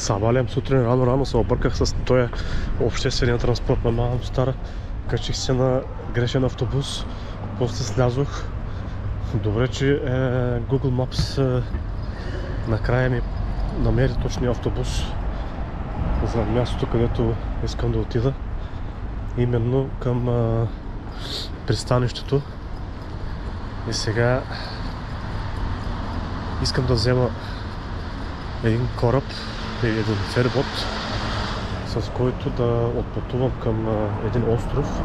Събалям сутрин рано се обърках с този обществения транспорт на Мала Стара. Качих се на грешен автобус, после слязох. Добре, че Google Maps накрая ми намери точния автобус за мястото, където искам да отида. Именно към пристанището. И сега искам да взема един кораб или един ферибот, с който да отпътувам към един остров,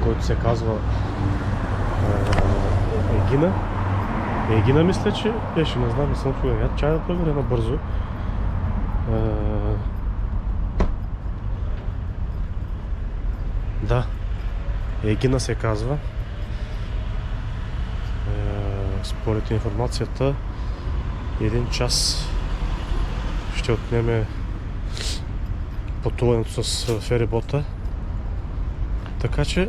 който се казва Егина. Егина мисля, че беше, не знам, не съм чуя. Чай да проверя набързо. Да, Егина се казва. Според информацията, 1 час ще отнеме пътуването с ферибота. Така че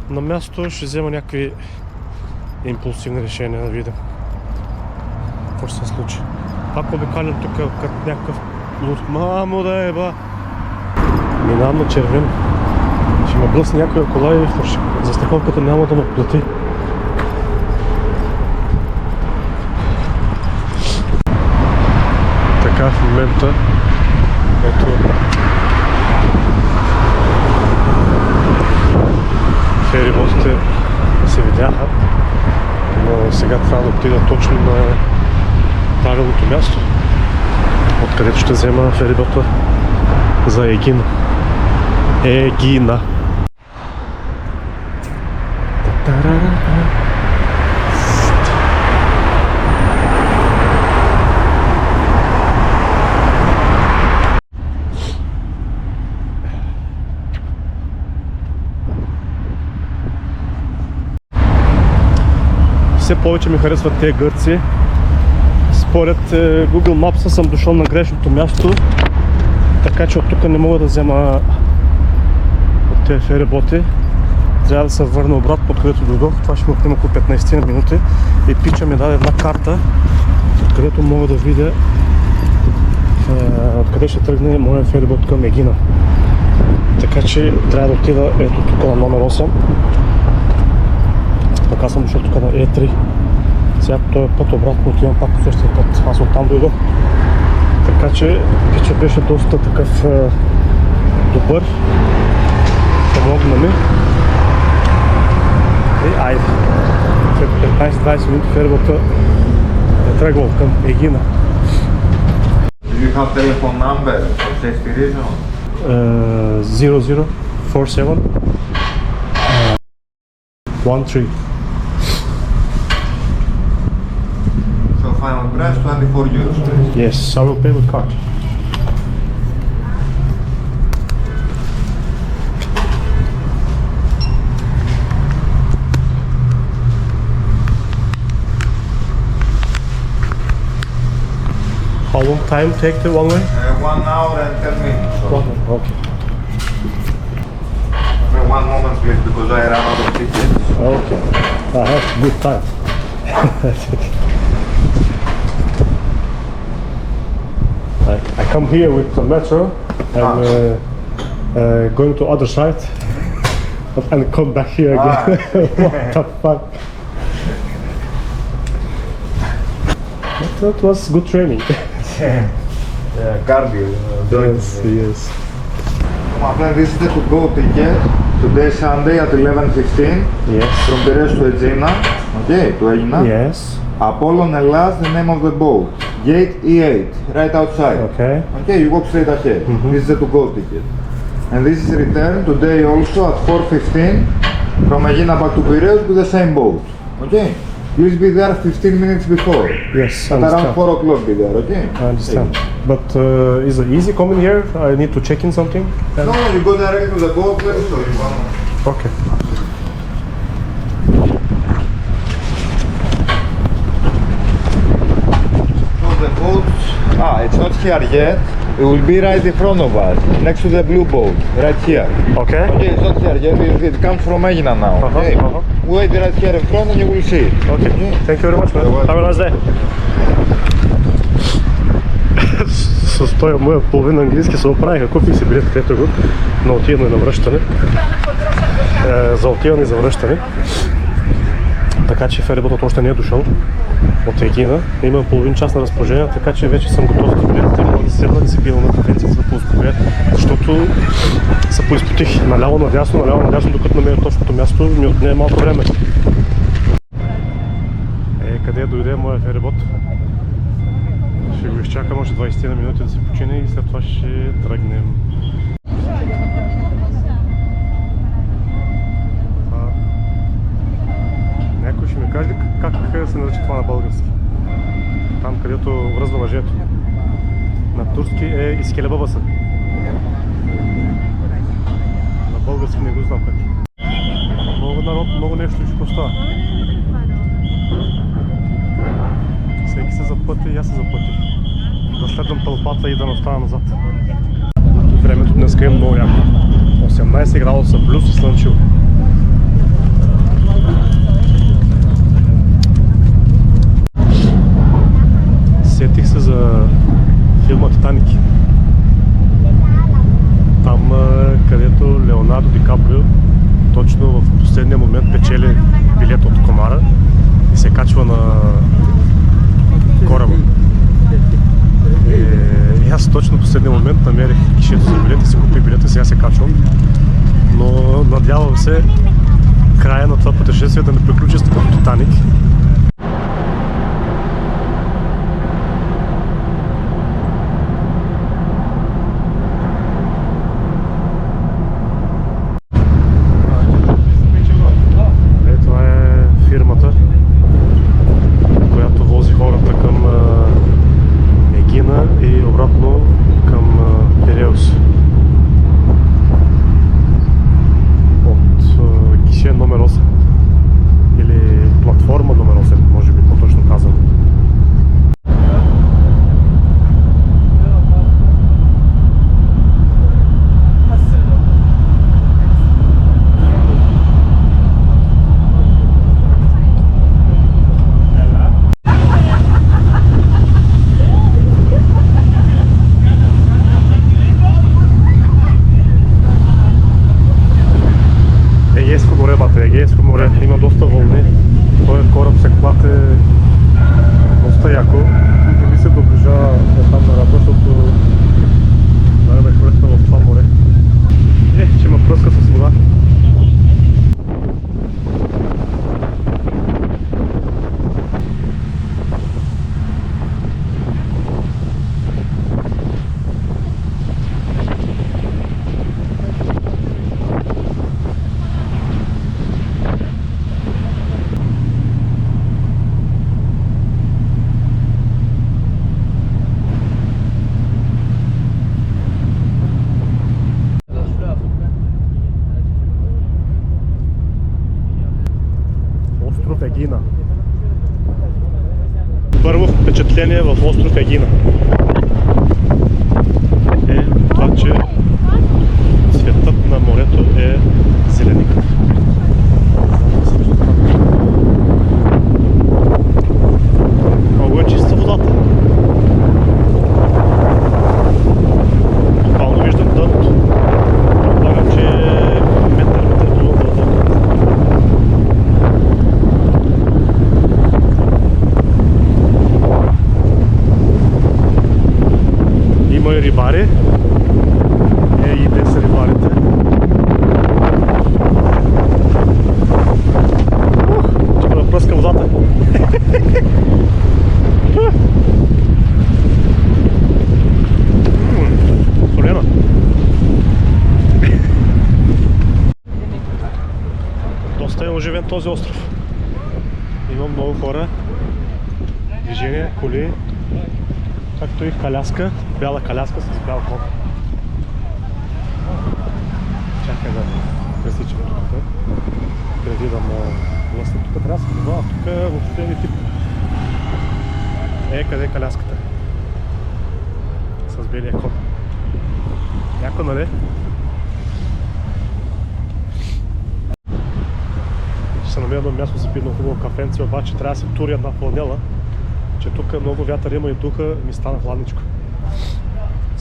на място ще взема някакви импулсивни решения, да видим какво ще се случи. Пак обикалям тук като някакъв луд. Мамо да еба! Минавам на червен. Ще ме блъсне някоя кола и застраховката няма да ме плати. Така в момента ето фериботите се видяха, но сега трябва да отида точно на правилното място, откъдето ще взема ферибота за Егина. Егина. Все повече ми харесват тези гърци. Според Google Maps съм дошъл на грешното място, така че от тук не мога да взема от тези фериботи. Трябва да се върна обратно, откъдето дойдох. Това ще ми отнема около 15 минути. И пича ми даде една карта, откъдето мога да видя откъде ще тръгне моя ферибот към Егина. Така че трябва да отида ето тук на номер 8. Така съм дошъл тук на E3. Сега по този път обратно отивам пак по същия път. Аз оттам дойдох. Така че пича беше доста такъв добър. Помогна ми. И айде. След 15-20 минути фербота е тръгвал към Егина. Do you have telephone number for safety reason? 0047 13. So final price 24 euros. Yes, I will pay with card. How long time take the one way? 1 hour and 10 minutes. So Okay. one moment please because I ran out of tickets. Okay. I have good time. I come here with the metro and going to other side and come back here again. What the fuck? That was good training. Cardio. Yes, yes. My friend, this is the to-go ticket. Today Sunday at 11:15 Yes. from Piraeus to Aegina. Okay, to Aegina. Yes. Apollon Hellas, the name of the boat. Gate E8, right outside. Okay. Okay, you walk straight ahead. This is the to-go ticket. And this is return today also at 4:15 from Aegina back to Piraeus with the same boat. Okay? Please be there 15 minutes before. Yes, I At around understand. 4 o'clock be there, okay? I understand. But is it easy coming here? I need to check in something? No, you go directly to the boat, let me show you. Okay. So the boat, it's not here yet. It will be right in front of us, next to the blue boat, right here. Okay. Okay, it's not here yet, it comes from Aegina now, okay? Wait right here in front and you will see it. Okay. Thank you very much, man. You're welcome. Have a nice day. с този моя половин английски се оправиха. Купих си билет, където го на отиване и на връщане. За отиване и за връщане. Така че фериботът още не е дошъл от Егина. Имам половин час на разположение, така че вече съм готов за билетите. Мога да седна да си пия на кафенци, за да поуспокоя, защото се поизпотих наляво надясно, докато намеря точното място, ми отне малко време. Къде дойде моя ферибот? Ще го изчакам още 20 на минути да се почине и след това ще тръгнем. Някой ще ми каже ли как се нарича това на български? Там, където връзва мъжето. На турски е изкелебабаса. На български не го знам как. Много народ, много нещо ще остава. Всеки се запъти и аз се запътих. Да следвам тълпата и да не остана назад. Времето днес е много яко. 18 градуса плюс и слънчево. Сетих се за филма Титаник. Там, където Леонардо Ди Каприо точно в последния момент печели билет от комара и се качва на кораба. И аз точно в последния момент намерих гишето за билет и си купих билета, сега се качвам. Но надявам се края на това пътешествие да не приключи с такъв Титаник. Това е фирмата, която вози хората към Егина и обратно към Пиреус. От гише номер 8 или платформа номер 8, може би по-точно казано. Егейско море, има доста вълни. Този кораб се клате доста яко. Не ми се доближава там на рата, защото да ме хвъртна в това море. Че ме пръска с вода. Егина. Първо впечатление в остров Егина е това, че цветът на морето е зеленикав. Много е чиста водата. Буквално виждам дъното. Предполагам, че е метър долу дълбоко. Има и рибари. И те са рибарите. Ще ме пръска водата. Солена. Доста е оживен този остров. Има много хора, движение, коли, както и каляска, бяла каляска с бял кон. Чакай да пресичам тук. Преди да му властя тук, трябва да се добава. Тук въобще е тип. Къде е каляската? С белия кон. Яко, нали? Ще се намеря едно място за пидно хубаво кафенце, обаче трябва да се тури една фланела, че тук много вятър има и духа ми стана хладничко.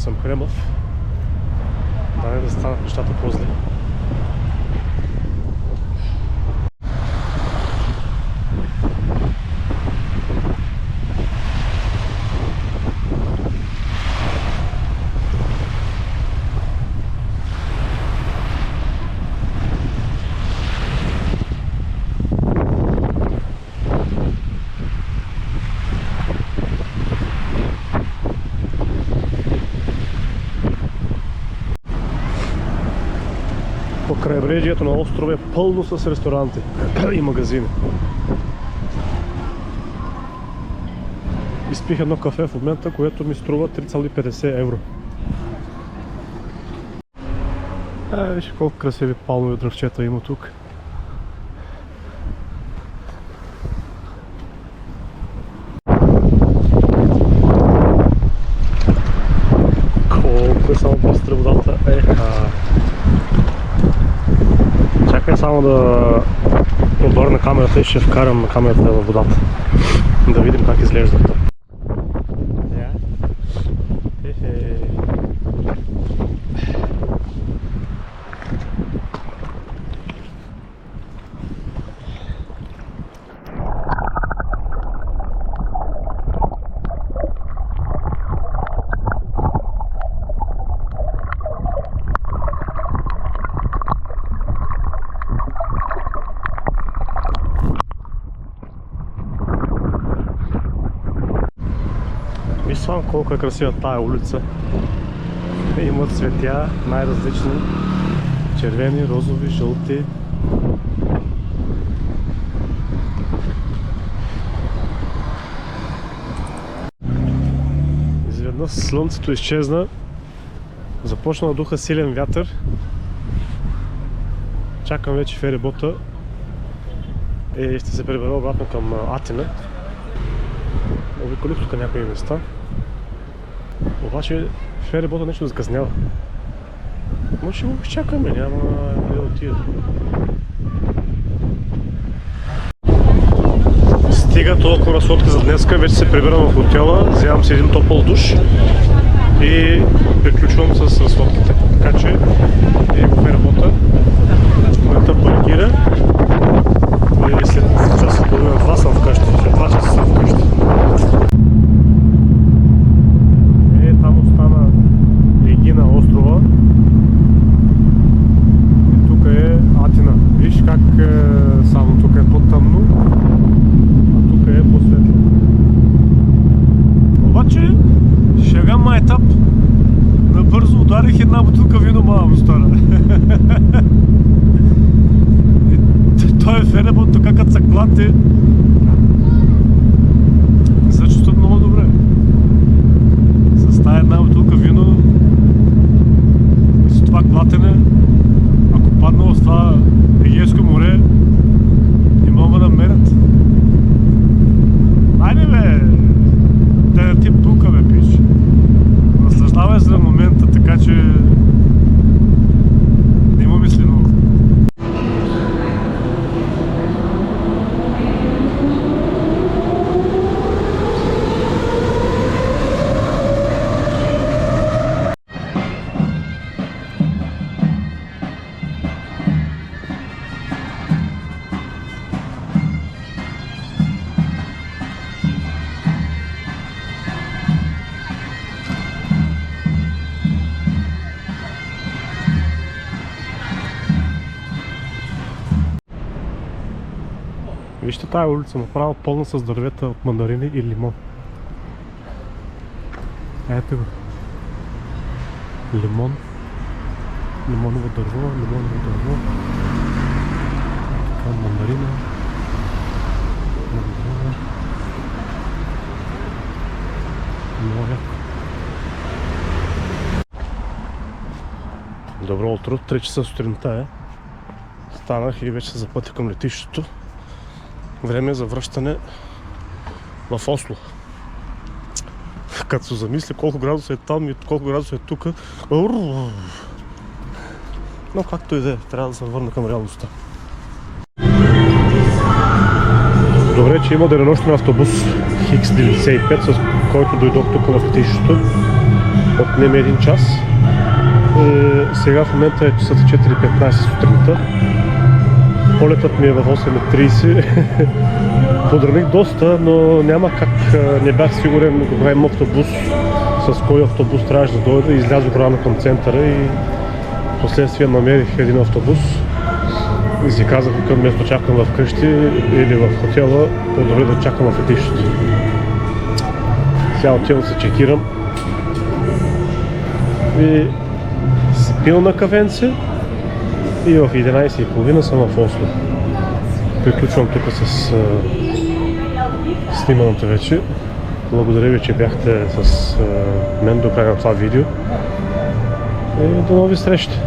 съм хремав. Да не да станат нещата по-зле. Крайбрежието на острова е пълно с ресторанти и магазини. Изпих едно кафе в момента, което ми струва 3,50 евро. Виж колко красиви палмови дръвчета има тук. Колко е само бистра водата. Чакай само да обърна камерата и ще вкарам камерата във водата. Да видим как изглежда. Виж само колко е красива тая улица. Има цветя най-различни. Червени, розови, жълти. Изведнъж слънцето изчезна. Започна да духа силен вятър. Чакам вече ферибота. Ще се прибера обратно към Атина. Обиколих тук някои места. Обаче ферибота нещо закъснява. Може ще го изчакаме, няма да отида. Стига толкова разходки за днеска, вече се прибирам в хотела, вземам си един топъл душ и приключвам с разходките. Така че го ферибота, момента паркира и след час и половина 2 съм вкъщи, след 2 часа съм вкъщи. Там остана Егина острова и тук е Атина. Виж как само тук е по-тъмно, а тук е по-светло. Обаче шега майтап, набързо ударих една бутилка вино малко стара. Той е ферибот, така като се клати, се чувстват много добре. С тая една бутилка вино и с това клатене, ако падна в това Егейско море, не мога да намерят. Айде бе, те тип булка бе пиш. Наслаждавай се на момента, така че не има мисли много. Вижте тая улица, направо пълна с дървета от мандарини и лимон. Ето го. Лимон. Лимоново дърво, така, мандарина. Много яко. Добро утро, 3 часа сутринта е. Станах и вече се запътя към летището. Време за връщане в Осло. Като се замисля колко градуса е там и колко градуса е тук. Но както и да е, трябва да се върна към реалността. Добре, че има денонощен автобус X95, с който дойдох тук в летището. отнеме 1 час. Сега в момента е часът 4:15 сутринта. Полетът ми е в 8:30. Подрамих доста, но няма как, не бях сигурен кога има автобус, с кой автобус трябваше да дойда. Излязох рано към центъра и последствие намерих един автобус. И си казах, вместо чакам в къщи или в хотела, по-добре да чакам в летището. Сега отивам се чекирам и си пил на кафенце и в 11:30 съм в Осло. Приключвам тук с сниманото вече. Благодаря ви, че бяхте с мен до края на това видео и до нови срещи!